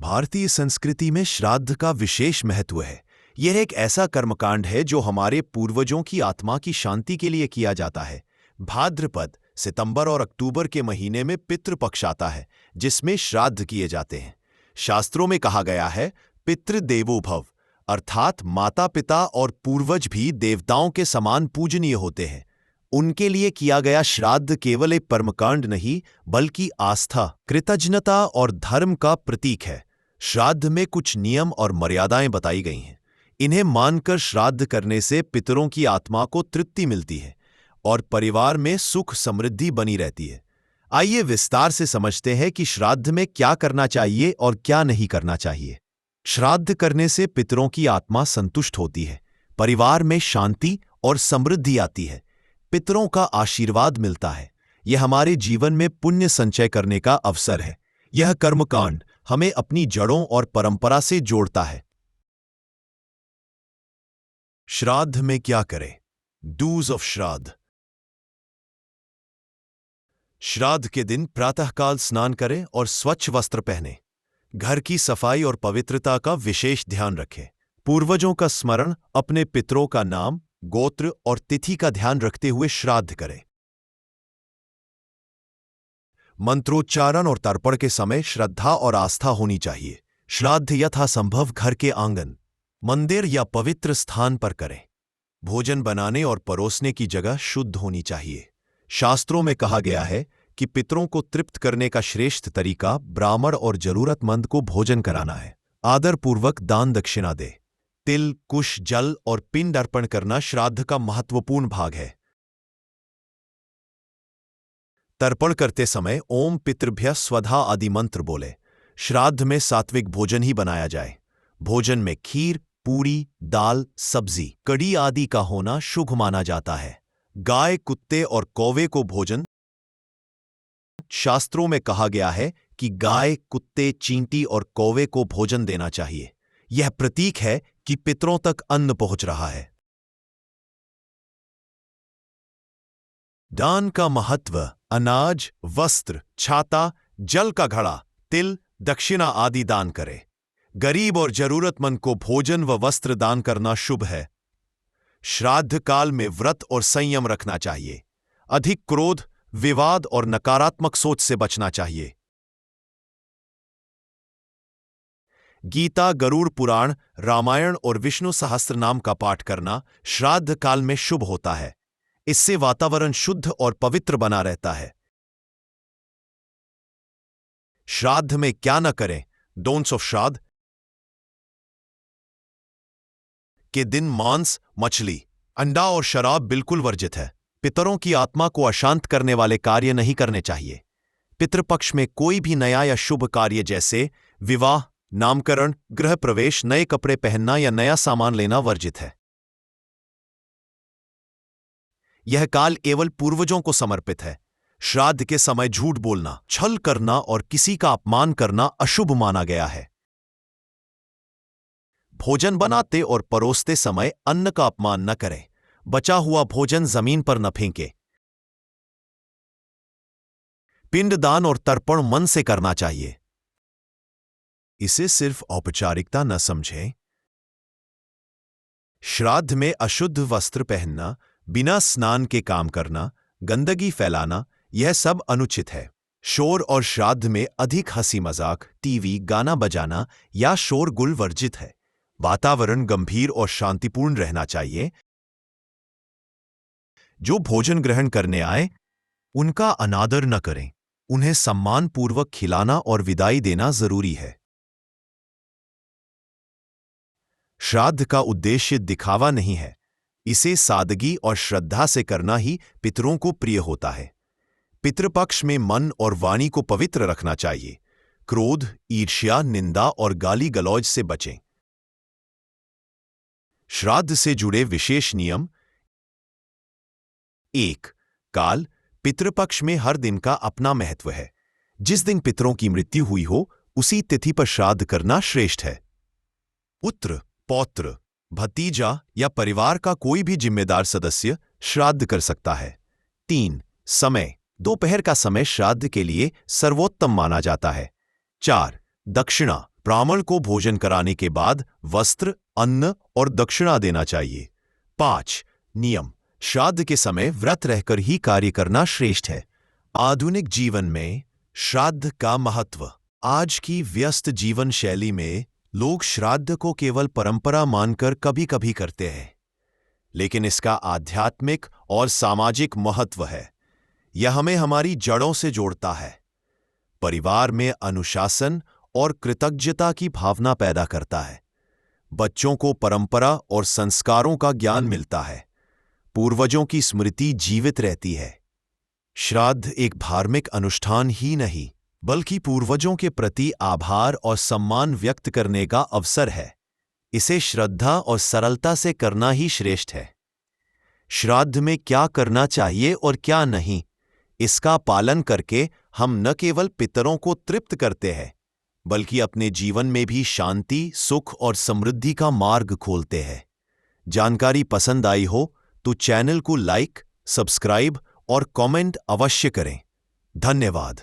भारतीय संस्कृति में श्राद्ध का विशेष महत्व है। यह एक ऐसा कर्मकांड है जो हमारे पूर्वजों की आत्मा की शांति के लिए किया जाता है। भाद्रपद, सितंबर और अक्टूबर के महीने में पितृपक्ष आता है, जिसमें श्राद्ध किए जाते हैं। शास्त्रों में कहा गया है, पितृ देवो भव, अर्थात माता पिता और पूर्वज भी देवताओं के समान पूजनीय होते हैं। उनके लिए किया गया श्राद्ध केवल एक कर्मकांड नहीं, बल्कि आस्था, कृतज्ञता और धर्म का प्रतीक है। श्राद्ध में कुछ नियम और मर्यादाएं बताई गई हैं। इन्हें मानकर श्राद्ध करने से पितरों की आत्मा को तृप्ति मिलती है और परिवार में सुख समृद्धि बनी रहती है। आइए विस्तार से समझते हैं कि श्राद्ध में क्या करना चाहिए और क्या नहीं करना चाहिए। श्राद्ध करने से पितरों की आत्मा संतुष्ट होती है, परिवार में शांति और समृद्धि आती है, पितरों का आशीर्वाद मिलता है। यह हमारे जीवन में पुण्य संचय करने का अवसर है। यह कर्मकांड हमें अपनी जड़ों और परंपरा से जोड़ता है। श्राद्ध में क्या करें? डूज ऑफ श्राद्ध। श्राद्ध के दिन प्रातःकाल स्नान करें और स्वच्छ वस्त्र पहनें। घर की सफाई और पवित्रता का विशेष ध्यान रखें। पूर्वजों का स्मरण, अपने पितरों का नाम, गोत्र और तिथि का ध्यान रखते हुए श्राद्ध करें। मंत्रोच्चारण और तर्पण के समय श्रद्धा और आस्था होनी चाहिए। श्राद्ध यथासंभव घर के आंगन, मंदिर या पवित्र स्थान पर करें। भोजन बनाने और परोसने की जगह शुद्ध होनी चाहिए। शास्त्रों में कहा गया है कि पितरों को तृप्त करने का श्रेष्ठ तरीका ब्राह्मण और जरूरतमंद को भोजन कराना है। आदरपूर्वक दान दक्षिणा दे। तिल, कुश, जल और पिंड अर्पण करना श्राद्ध का महत्वपूर्ण भाग है। तर्पण करते समय ओम पितृभ्यः स्वधा आदि मंत्र बोले। श्राद्ध में सात्विक भोजन ही बनाया जाए। भोजन में खीर, पूरी, दाल, सब्जी, कड़ी आदि का होना शुभ माना जाता है। गाय, कुत्ते और कौवे को भोजन। शास्त्रों में कहा गया है कि गाय, कुत्ते, चींटी और कौवे को भोजन देना चाहिए। यह प्रतीक है कि पितरों तक अन्न पहुंच रहा है। दान का महत्व। अनाज, वस्त्र, छाता, जल का घड़ा, तिल, दक्षिणा आदि दान करें। गरीब और जरूरतमंद को भोजन व वस्त्र दान करना शुभ है। श्राद्ध काल में व्रत और संयम रखना चाहिए। अधिक क्रोध, विवाद और नकारात्मक सोच से बचना चाहिए। गीता, गरुड़ पुराण, रामायण और विष्णु सहस्त्रनाम का पाठ करना श्राद्ध काल में शुभ होता है। इससे वातावरण शुद्ध और पवित्र बना रहता है। श्राद्ध में क्या न करें? डोंट्स ऑफ श्राद्ध के दिन मांस, मछली, अंडा और शराब बिल्कुल वर्जित है। पितरों की आत्मा को अशांत करने वाले कार्य नहीं करने चाहिए। पितृपक्ष में कोई भी नया या शुभ कार्य जैसे विवाह, नामकरण, गृह प्रवेश, नए कपड़े पहनना या नया सामान लेना वर्जित है। यह काल केवल पूर्वजों को समर्पित है। श्राद्ध के समय झूठ बोलना, छल करना और किसी का अपमान करना अशुभ माना गया है। भोजन बनाते और परोसते समय अन्न का अपमान न करें। बचा हुआ भोजन जमीन पर न फेंके। पिंडदान और तर्पण मन से करना चाहिए। इसे सिर्फ औपचारिकता न समझें। श्राद्ध में अशुद्ध वस्त्र पहनना, बिना स्नान के काम करना, गंदगी फैलाना, यह सब अनुचित है। शोर और श्राद्ध में अधिक हंसी मजाक, टीवी, गाना बजाना या शोरगुल वर्जित है। वातावरण गंभीर और शांतिपूर्ण रहना चाहिए। जो भोजन ग्रहण करने आए, उनका अनादर न करें। उन्हें सम्मानपूर्वक खिलाना और विदाई देना जरूरी है। श्राद्ध का उद्देश्य दिखावा नहीं है। इसे सादगी और श्रद्धा से करना ही पितरों को प्रिय होता है। पितृपक्ष में मन और वाणी को पवित्र रखना चाहिए। क्रोध, ईर्ष्या, निंदा और गाली गलौज से बचें। श्राद्ध से जुड़े विशेष नियम। 1. काल। पितृपक्ष में हर दिन का अपना महत्व है। जिस दिन पितरों की मृत्यु हुई हो, उसी तिथि पर श्राद्ध करना श्रेष्ठ है। पुत्र, पौत्र, भतीजा या परिवार का कोई भी जिम्मेदार सदस्य श्राद्ध कर सकता है। 3. समय। दोपहर का समय श्राद्ध के लिए सर्वोत्तम माना जाता है। 4. दक्षिणा। ब्राह्मण को भोजन कराने के बाद वस्त्र, अन्न और दक्षिणा देना चाहिए। 5. नियम: श्राद्ध के समय व्रत रहकर ही कार्य करना श्रेष्ठ है। आधुनिक जीवन में श्राद्ध का महत्व। आज की व्यस्त जीवन शैली में लोग श्राद्ध को केवल परंपरा मानकर कभी कभी करते हैं, लेकिन इसका आध्यात्मिक और सामाजिक महत्व है। यह हमें हमारी जड़ों से जोड़ता है, परिवार में अनुशासन और कृतज्ञता की भावना पैदा करता है। बच्चों को परंपरा और संस्कारों का ज्ञान मिलता है, पूर्वजों की स्मृति जीवित रहती है। श्राद्ध एक धार्मिक अनुष्ठान ही नहीं, बल्कि पूर्वजों के प्रति आभार और सम्मान व्यक्त करने का अवसर है। इसे श्रद्धा और सरलता से करना ही श्रेष्ठ है। श्राद्ध में क्या करना चाहिए और क्या नहीं, इसका पालन करके हम न केवल पितरों को तृप्त करते हैं, बल्कि अपने जीवन में भी शांति, सुख और समृद्धि का मार्ग खोलते हैं। जानकारी पसंद आई हो तो चैनल को लाइक, सब्सक्राइब और कमेंट अवश्य करें। धन्यवाद।